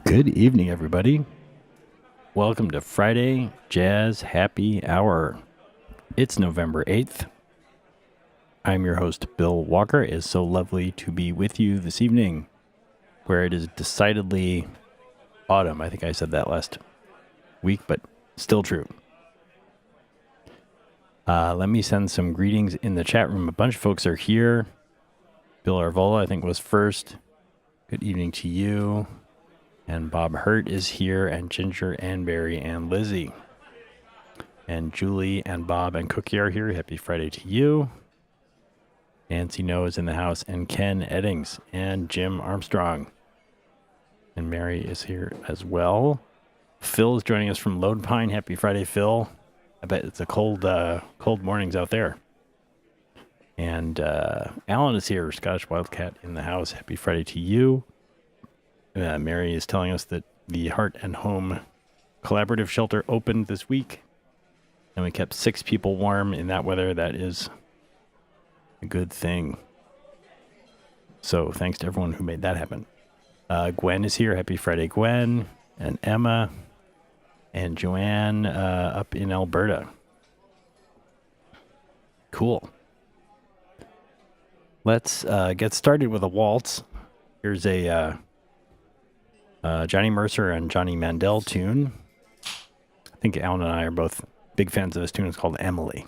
Good evening, everybody. Welcome to Friday Jazz Happy Hour. It's November 8th. I'm your host, Bill Walker. It is so lovely to be with you this evening, where it is decidedly autumn. I think I said that last week, but still true. Let me send some greetings in the chat room. A bunch of folks are here. Bill Arvola, I think, was first. Good evening to you. And Bob Hurt is here, and Ginger and Barry and Lizzie. And Julie and Bob and Cookie are here. Happy Friday to you. Nancy No is in the house, and Ken Eddings and Jim Armstrong. And Mary is here as well. Phil is joining us from Lone Pine. Happy Friday, Phil. I bet it's a cold mornings out there. And Alan is here, Scottish Wildcat in the house. Happy Friday to you. Mary is telling us that the Heart and Home Collaborative Shelter opened this week, and we kept 6 people warm in that weather. That is a good thing. So thanks to everyone who made that happen. Gwen is here. Happy Friday, Gwen, and Emma, and Joanne up in Alberta. Cool. Let's get started with a waltz. Here's a Johnny Mercer and Johnny Mandel tune. I think Alan and I are both big fans of this tune. It's called Emily.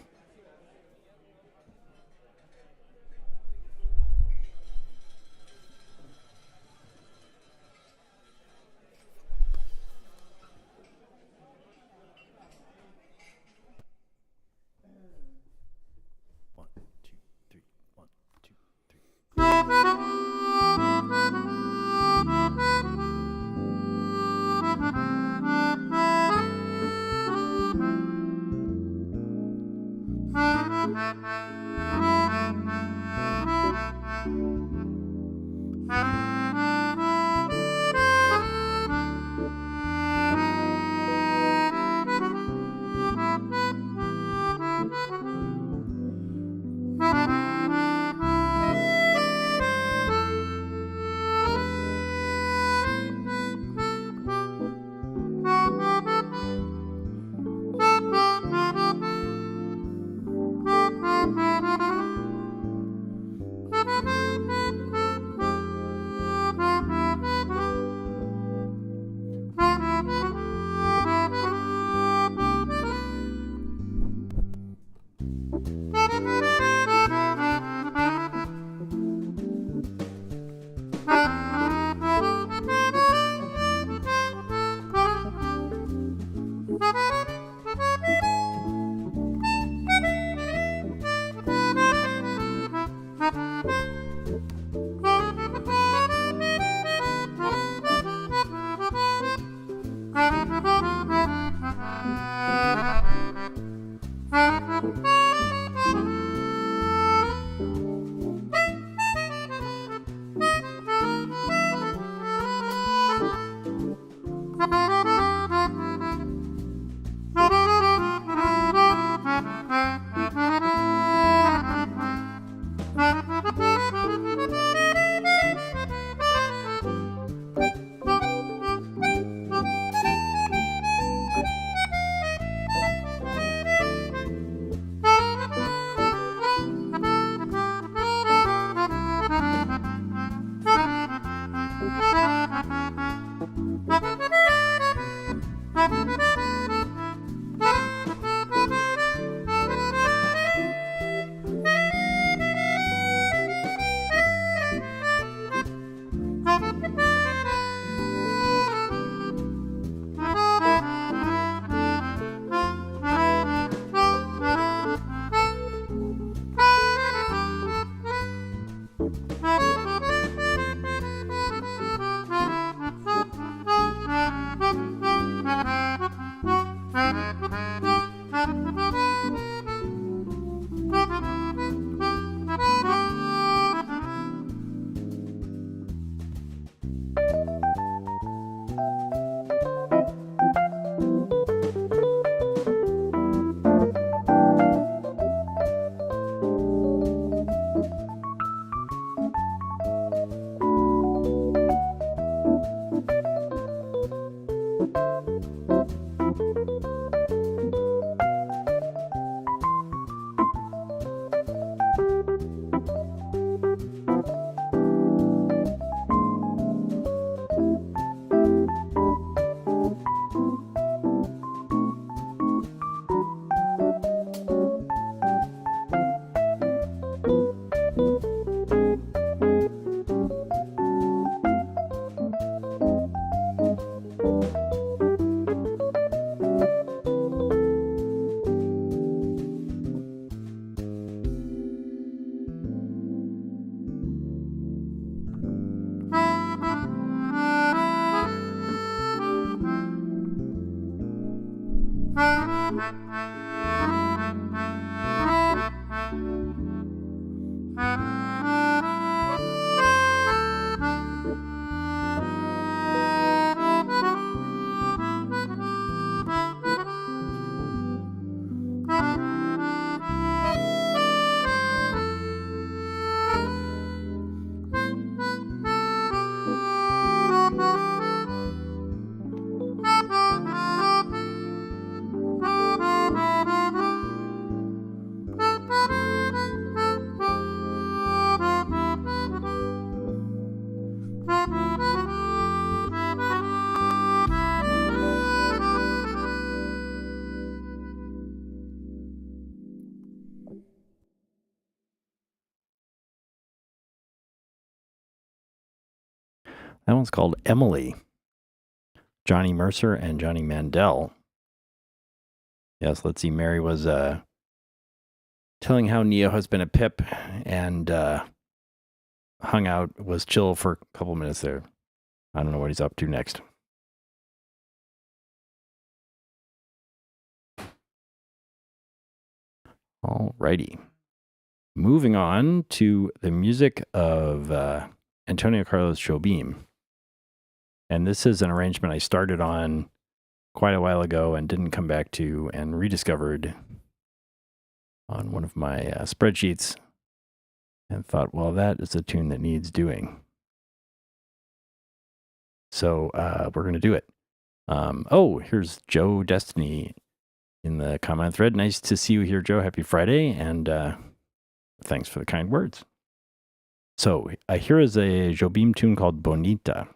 One, two, three. 1, 2, 3. That one's called Emily. Johnny Mercer and Johnny Mandel. Yes, let's see. Mary was telling how Neo has been a pip and hung out, was chill for a couple minutes there. I don't know what he's up to next. Alrighty. Moving on to the music of Antonio Carlos Jobim. And this is an arrangement I started on quite a while ago and didn't come back to, and rediscovered on one of my spreadsheets, and thought, well, that is a tune that needs doing. So we're going to do it. Here's Joe Destiny in the comment thread. Nice to see you here, Joe. Happy Friday, and thanks for the kind words. So here is a Jobim tune called Bonita.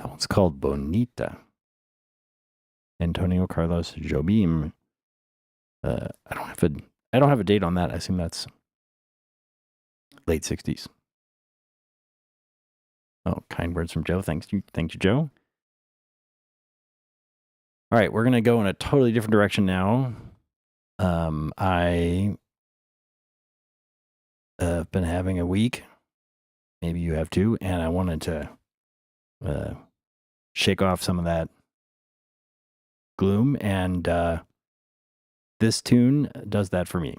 That one's called Bonita. Antonio Carlos Jobim. I don't have a date on that. I assume that's late 60s. Oh, kind words from Joe. Thank you, Joe. All right, we're gonna go in a totally different direction now. I have been having a week. Maybe you have too, and I wanted to shake off some of that gloom, and this tune does that for me.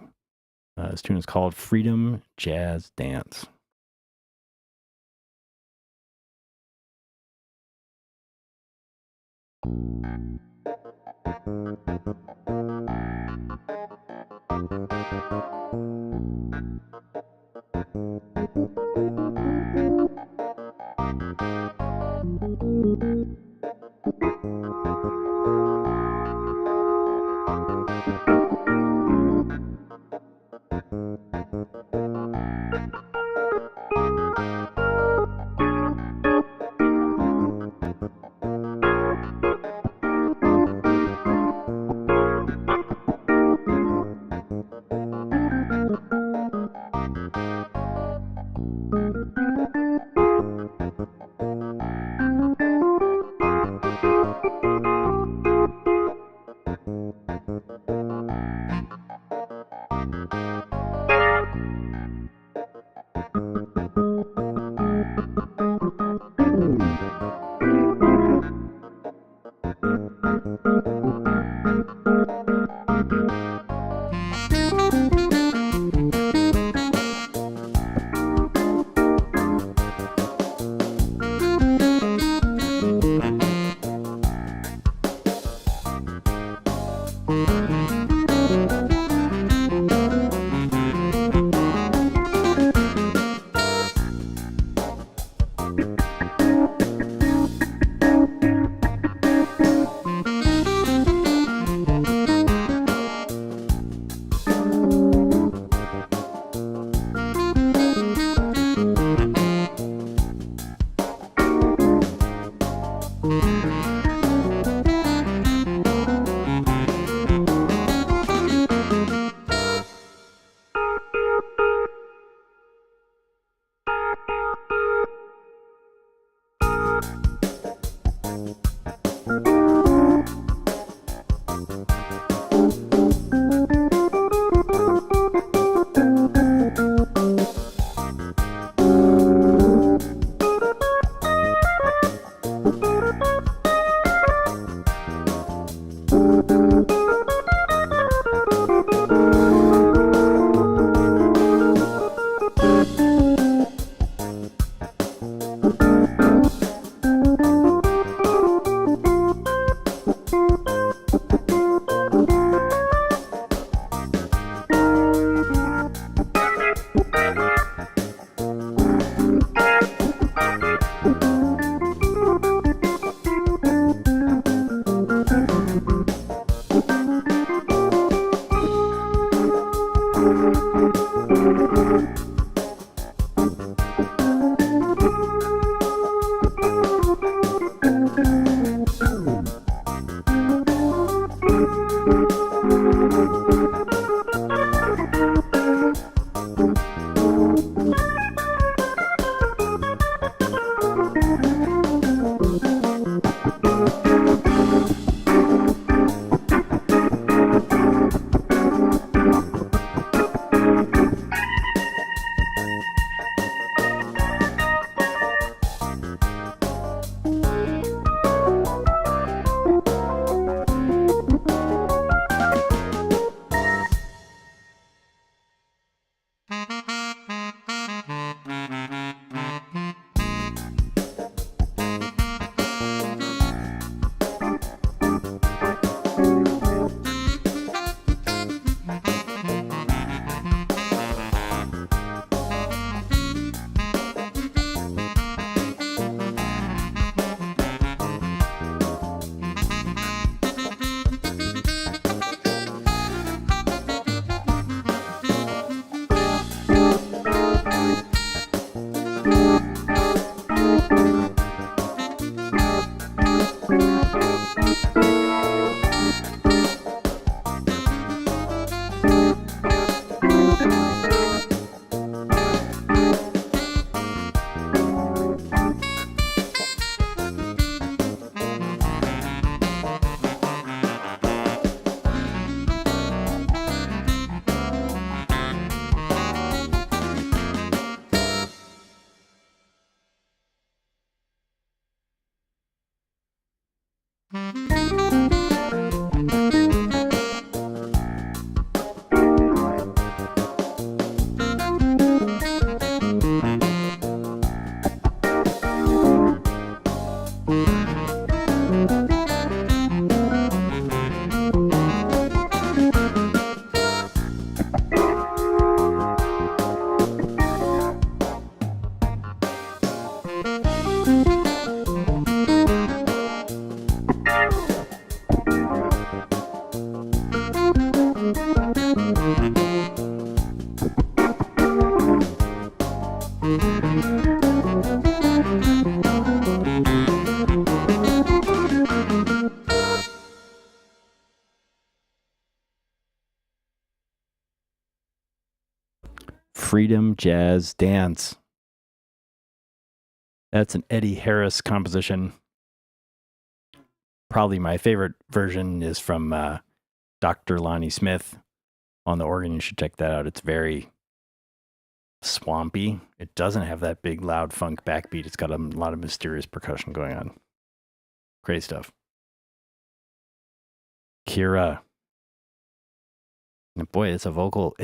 This tune is called Freedom Jazz Dance. Freedom Jazz Dance. That's an Eddie Harris composition. Probably my favorite version is from Dr. Lonnie Smith on the organ. You should check that out. It's very swampy. It doesn't have that big, loud funk backbeat. It's got a lot of mysterious percussion going on. Great stuff. Kira. And boy, it's a vocal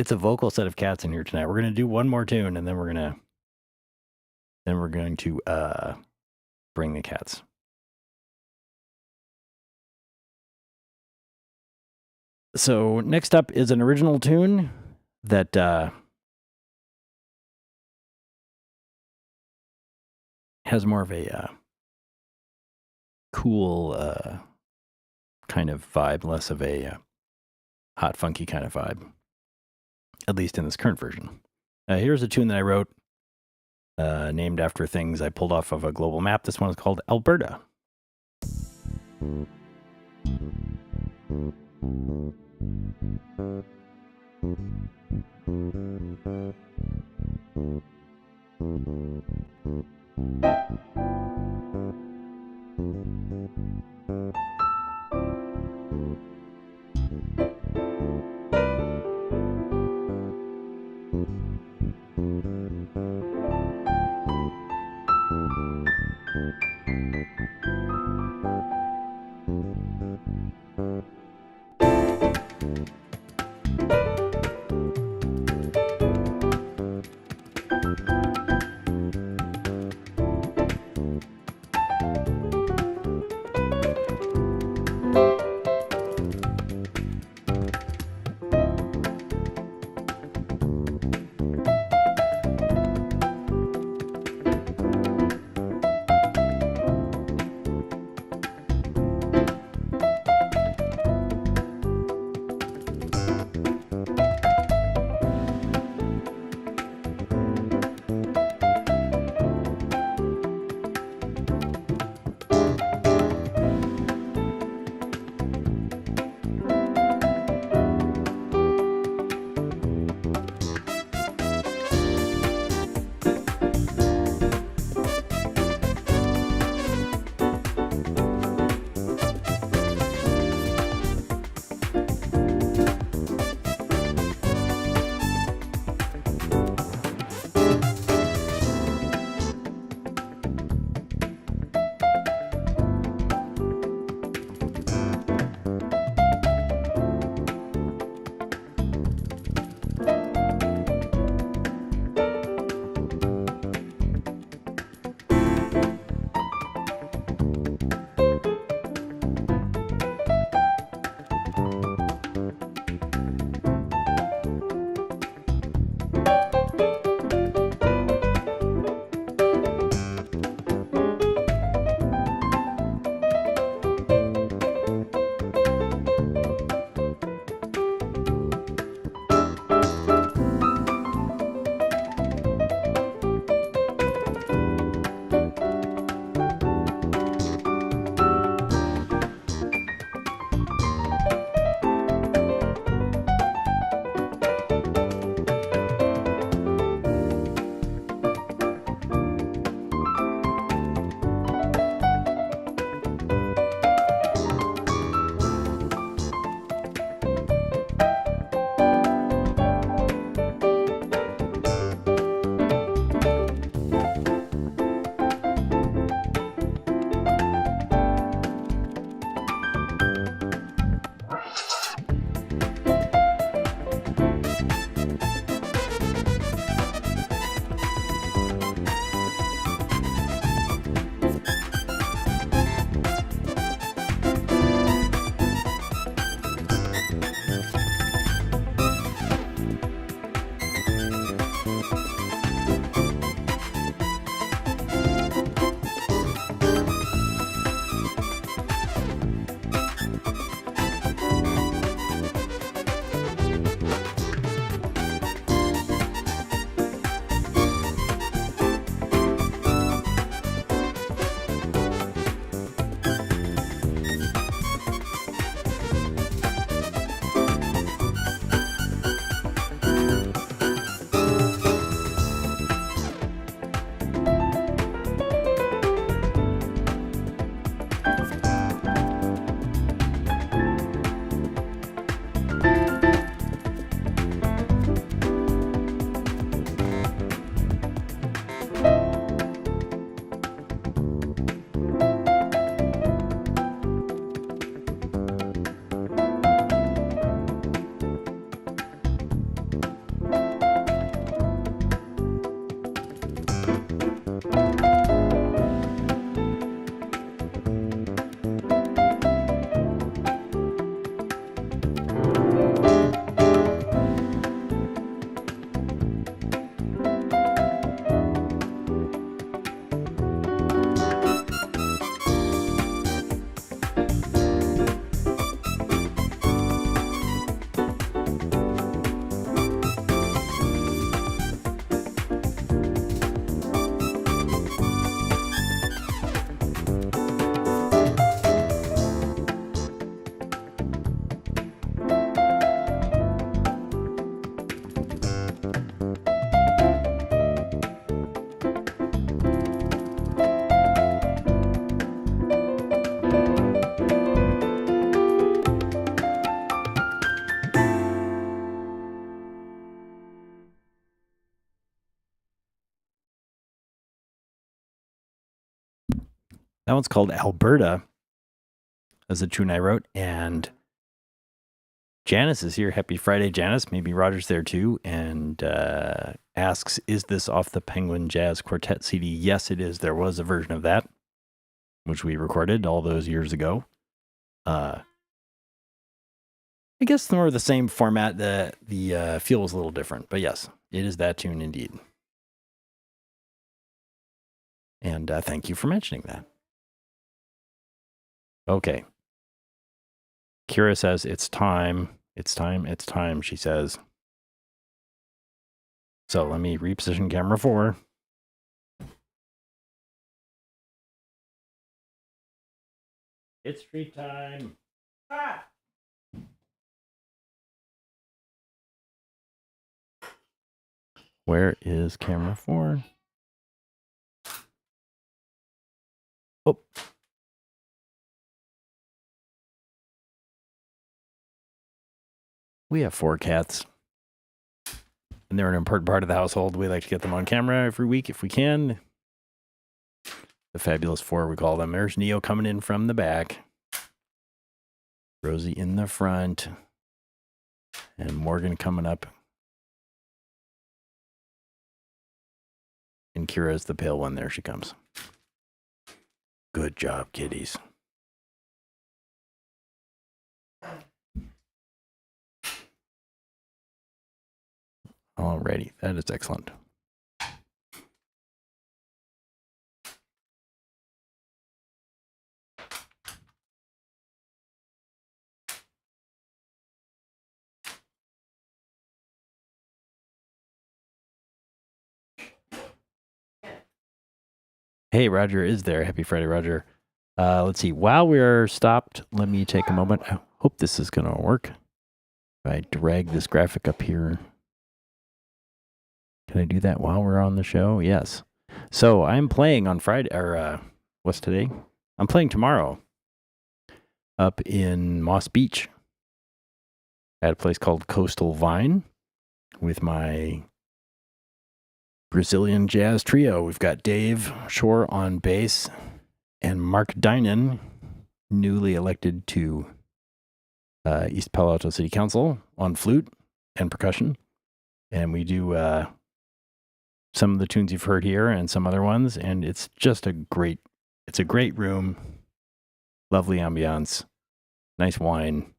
set of cats in here tonight. We're gonna do one more tune, and then we're going to bring the cats. So next up is an original tune that has more of a cool kind of vibe, less of a hot, funky kind of vibe, at least in this current version. Here's a tune that I wrote, named after things I pulled off of a global map. This one is called Alberta. That one's called Alberta. That's a tune I wrote. And Janice is here. Happy Friday, Janice. Maybe Roger's there too. And asks, is this off the Penguin Jazz Quartet CD? Yes, it is. There was a version of that, which we recorded all those years ago. I guess more of the same format. The feel was a little different. But yes, it is that tune indeed. And thank you for mentioning that. Okay. Kira says, it's time. It's time. It's time, she says. So let me reposition camera 4. It's treat time. Ah! Where is camera 4? Oh. We have 4 cats. And they're an important part of the household. We like to get them on camera every week if we can. The fabulous 4, we call them. There's Neo coming in from the back. Rosie in the front. And Morgan coming up. And Kira's the pale one. There she comes. Good job, kitties. Alrighty, that is excellent. Hey, Roger is there. Happy Friday, Roger. Let's see. While we're stopped, let me take a moment. I hope this is going to work. If I drag this graphic up here. Can I do that while we're on the show? Yes. So I'm playing on Friday, or what's today? I'm playing tomorrow up in Moss Beach at a place called Coastal Vine with my Brazilian jazz trio. We've got Dave Shore on bass and Mark Dinan, newly elected to East Palo Alto City Council, on flute and percussion. And we do some of the tunes you've heard here and some other ones. And it's just a great room. Lovely ambiance. Nice wine.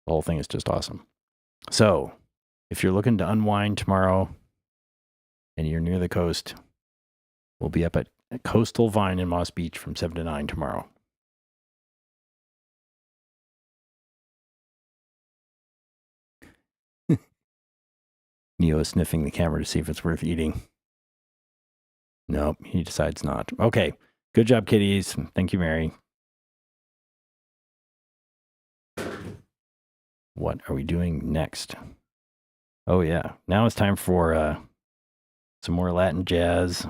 The whole thing is just awesome. So if you're looking to unwind tomorrow and you're near the coast, we'll be up at Coastal Vine in Moss Beach from 7 to 9 tomorrow. Neo is sniffing the camera to see if it's worth eating. Nope, he decides not. Okay, good job, kitties. Thank you, Mary. What are we doing next? Oh, yeah. Now it's time for some more Latin jazz.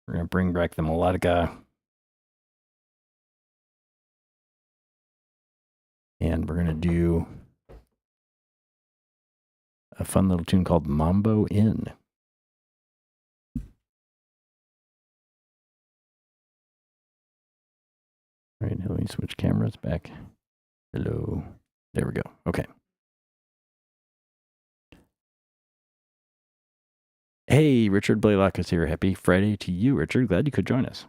We're going to bring back the melodica. And we're going to do a fun little tune called Mambo Inn. All right, let me switch cameras back. Hello. There we go. Okay. Hey, Richard Blaylock is here. Happy Friday to you, Richard. Glad you could join us.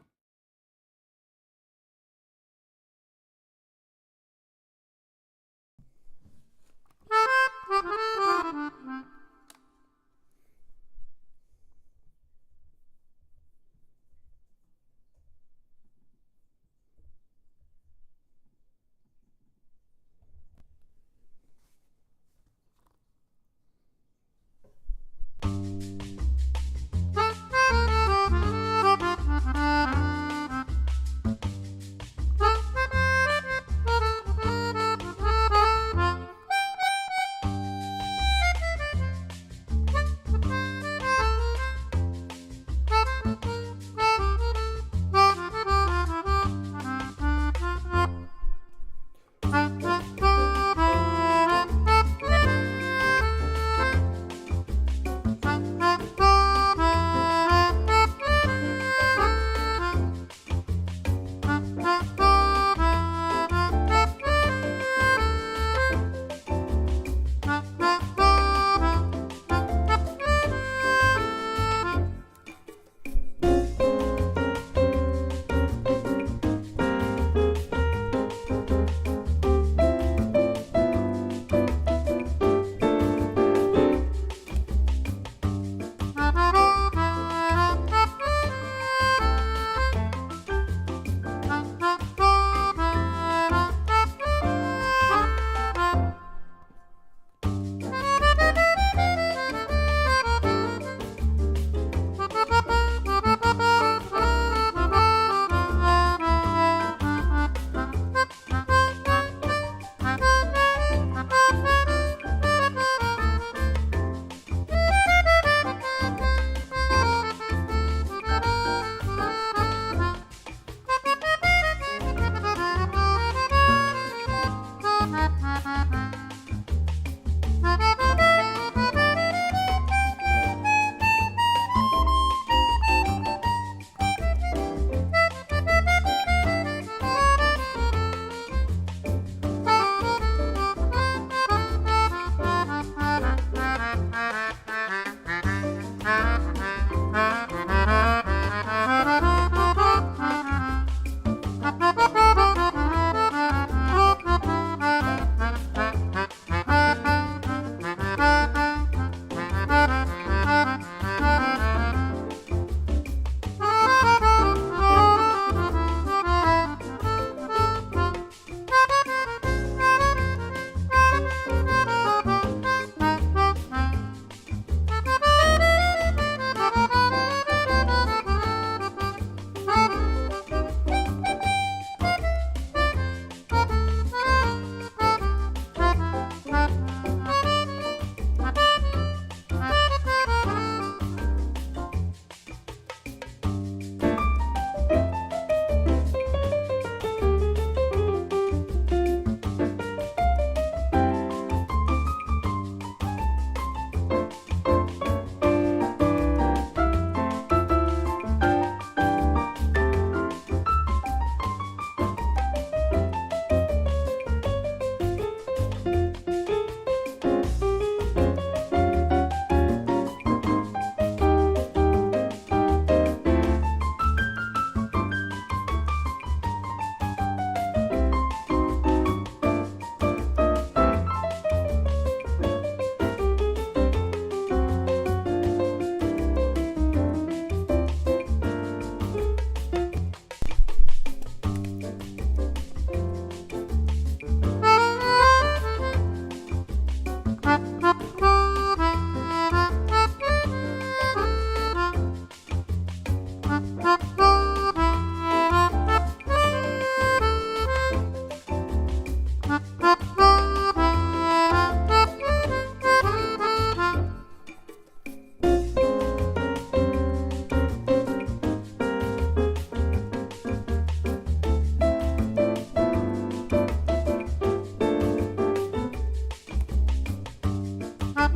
That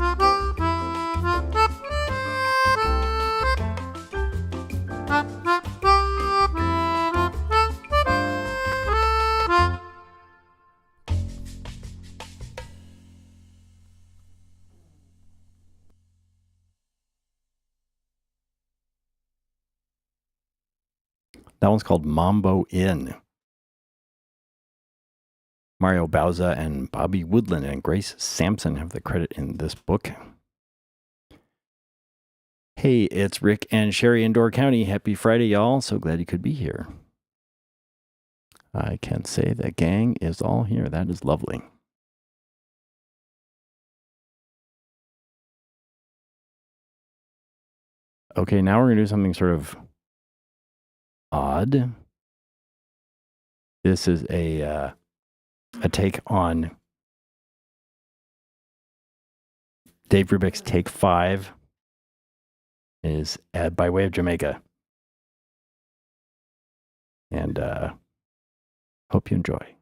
one's called Mambo Inn. Mario Bauza and Bobby Woodland and Grace Sampson have the credit in this book. Hey, it's Rick and Sherry in Door County. Happy Friday, y'all. So glad you could be here. I can say the gang is all here. That is lovely. Okay, now we're going to do something sort of odd. This is a take on Dave Brubeck's Take 5. Is by way of Jamaica. And hope you enjoy.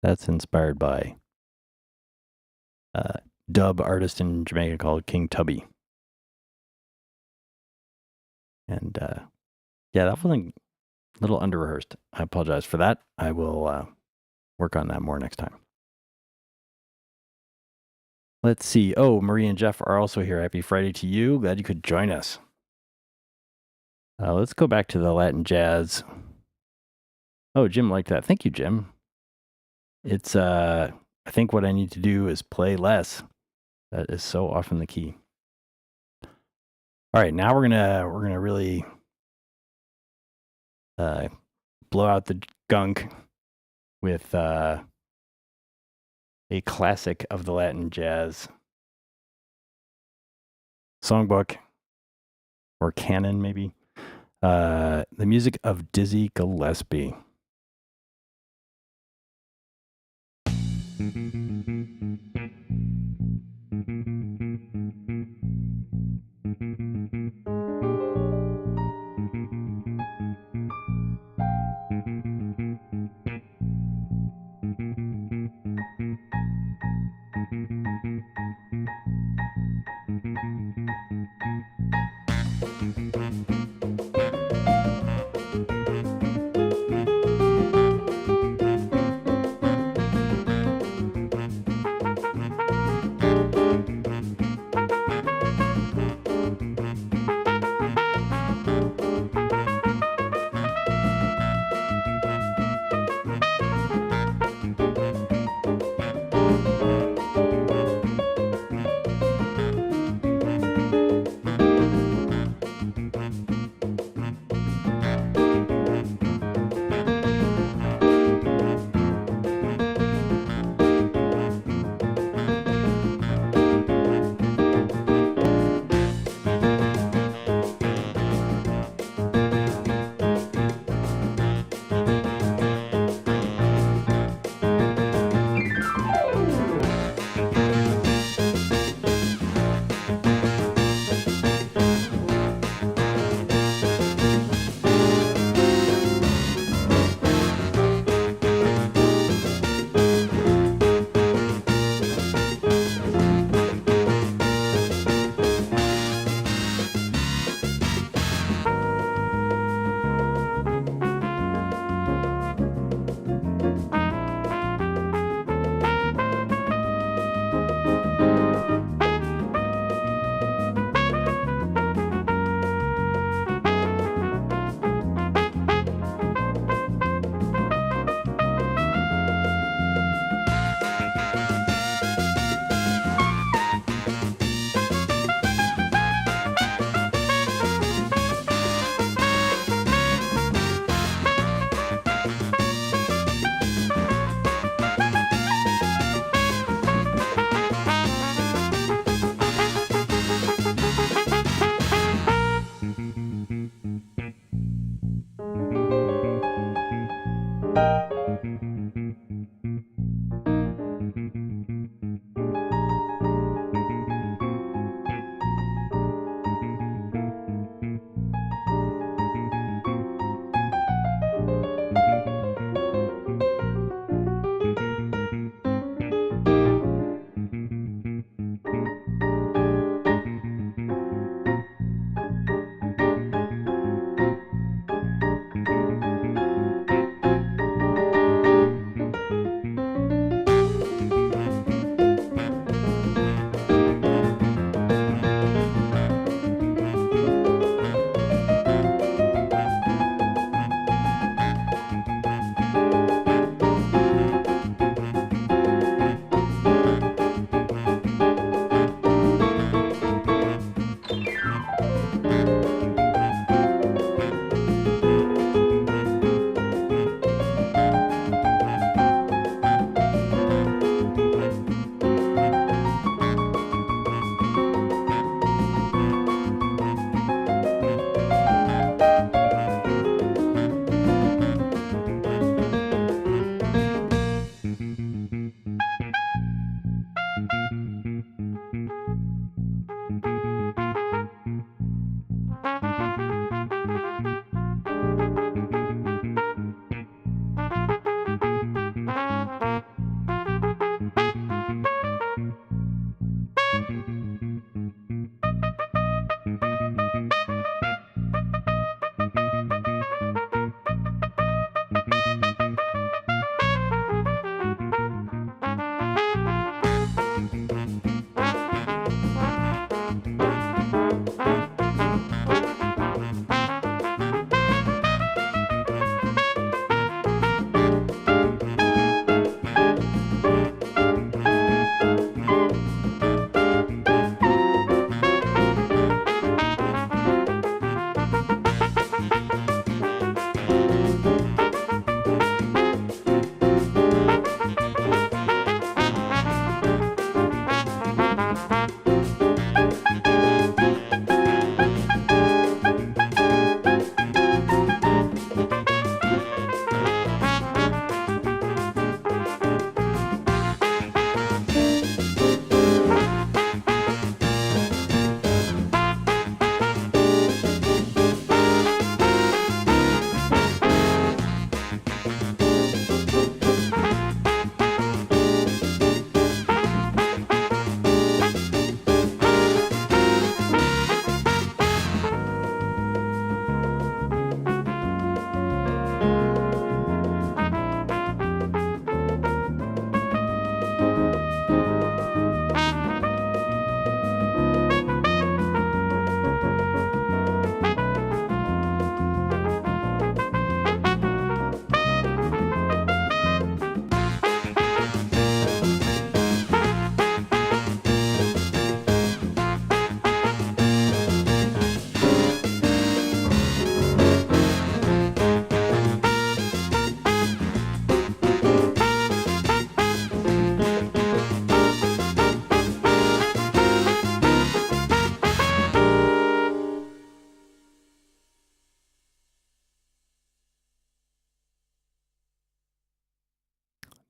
That's inspired by a dub artist in Jamaica called King Tubby. And yeah, that wasn't a little under rehearsed. I apologize for that. I will work on that more next time. Let's see. Oh, Marie and Jeff are also here. Happy Friday to you. Glad you could join us. Let's go back to the Latin jazz. Oh, Jim liked that. Thank you, Jim. It's I think what I need to do is play less. That is so often the key. All right, now we're gonna really blow out the gunk with a classic of the Latin jazz songbook or canon, maybe. The music of Dizzy Gillespie.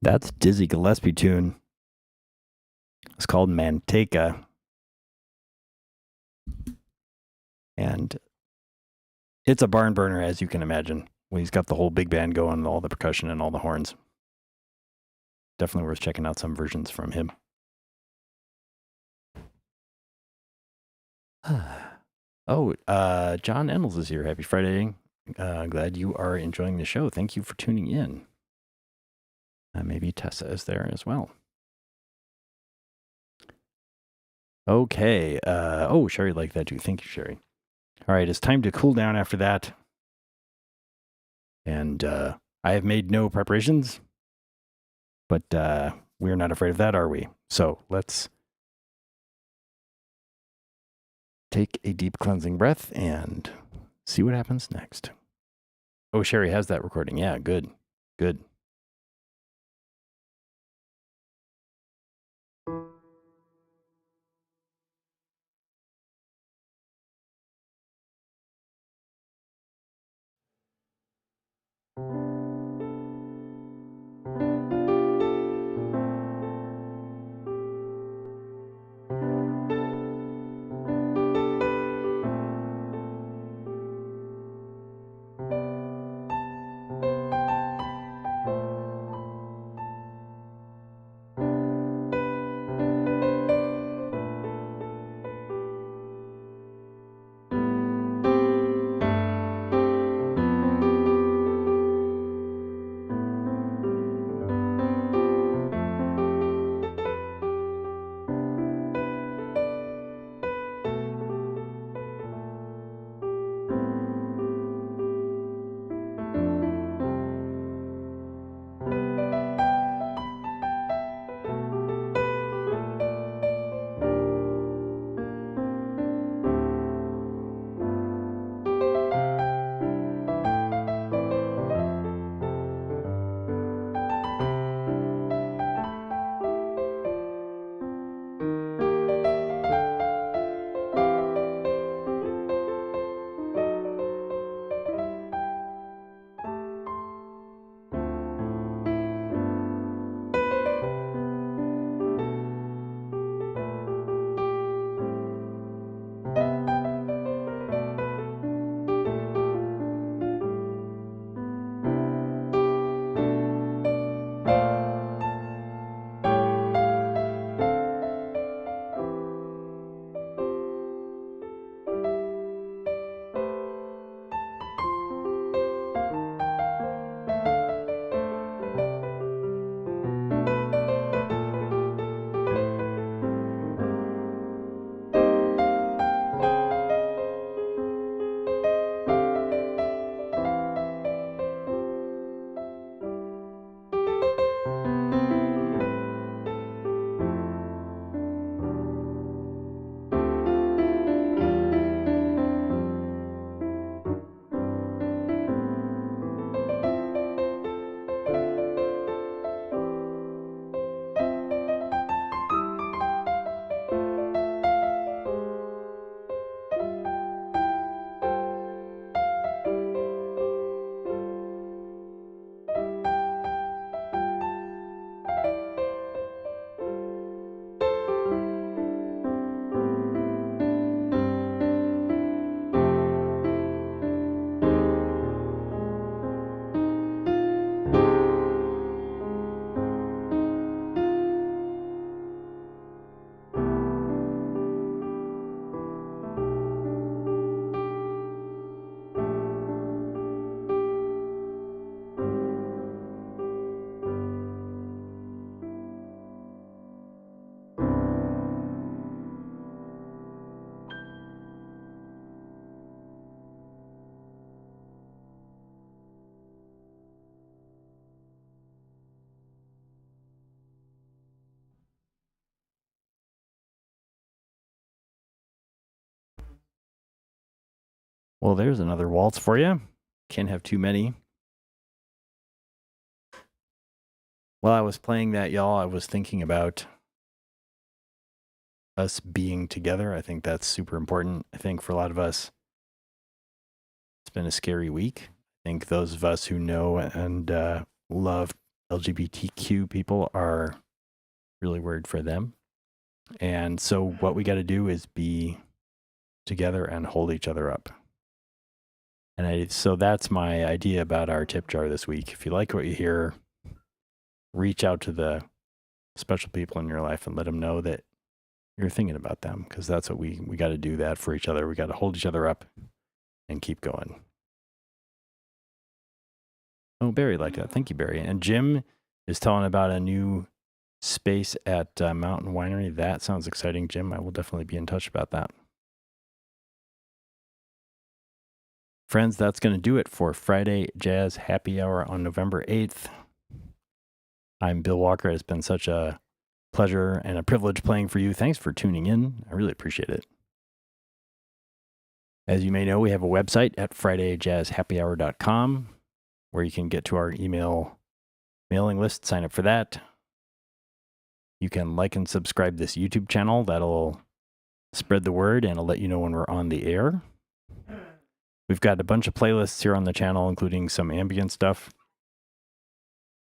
That's Dizzy Gillespie tune. It's called Manteca. And it's a barn burner, as you can imagine. Well, he's got the whole big band going, all the percussion and all the horns. Definitely worth checking out some versions from him. John Ennels is here. Happy Friday. Glad you are enjoying the show. Thank you for tuning in. Maybe Tessa is there as well. Okay. Sherry liked that too. Thank you, Sherry. All right. It's time to cool down after that. And I have made no preparations, but we're not afraid of that, are we? So let's take a deep cleansing breath and see what happens next. Oh, Sherry has that recording. Yeah, good. Good. Well, there's another waltz for you. Can't have too many. While I was playing that, y'all, I was thinking about us being together. I think that's super important. I think for a lot of us, it's been a scary week. I think those of us who know and love LGBTQ people are really worried for them. And so what we got to do is be together and hold each other up. And so that's my idea about our tip jar this week. If you like what you hear, reach out to the special people in your life and let them know that you're thinking about them, because that's what we got to do that for each other. We got to hold each other up and keep going. Oh, Barry liked that. Thank you, Barry. And Jim is telling about a new space at Mountain Winery. That sounds exciting, Jim. I will definitely be in touch about that. Friends, that's going to do it for Friday Jazz Happy Hour on November 8th. I'm Bill Walker. It's been such a pleasure and a privilege playing for you. Thanks for tuning in. I really appreciate it. As you may know, we have a website at FridayJazzHappyHour.com where you can get to our email mailing list, sign up for that. You can like and subscribe this YouTube channel. That'll spread the word and it'll let you know when we're on the air. We've got a bunch of playlists here on the channel, including some ambient stuff.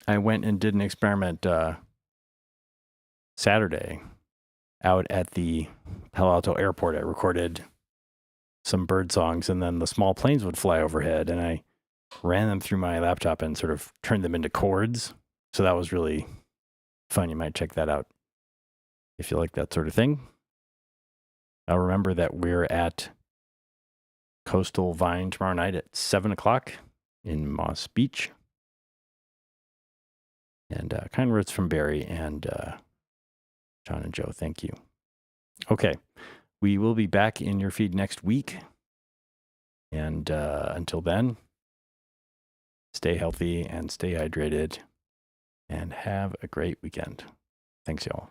I went and did an experiment Saturday out at the Palo Alto airport. I recorded some bird songs, and then the small planes would fly overhead, and I ran them through my laptop and sort of turned them into chords. So that was really fun. You might check that out if you like that sort of thing. Now remember that we're at Coastal Vine tomorrow night at 7 o'clock in Moss Beach. And kind words from Barry and John and Joe. Thank you. Okay. We will be back in your feed next week. And until then, stay healthy and stay hydrated and have a great weekend. Thanks, y'all.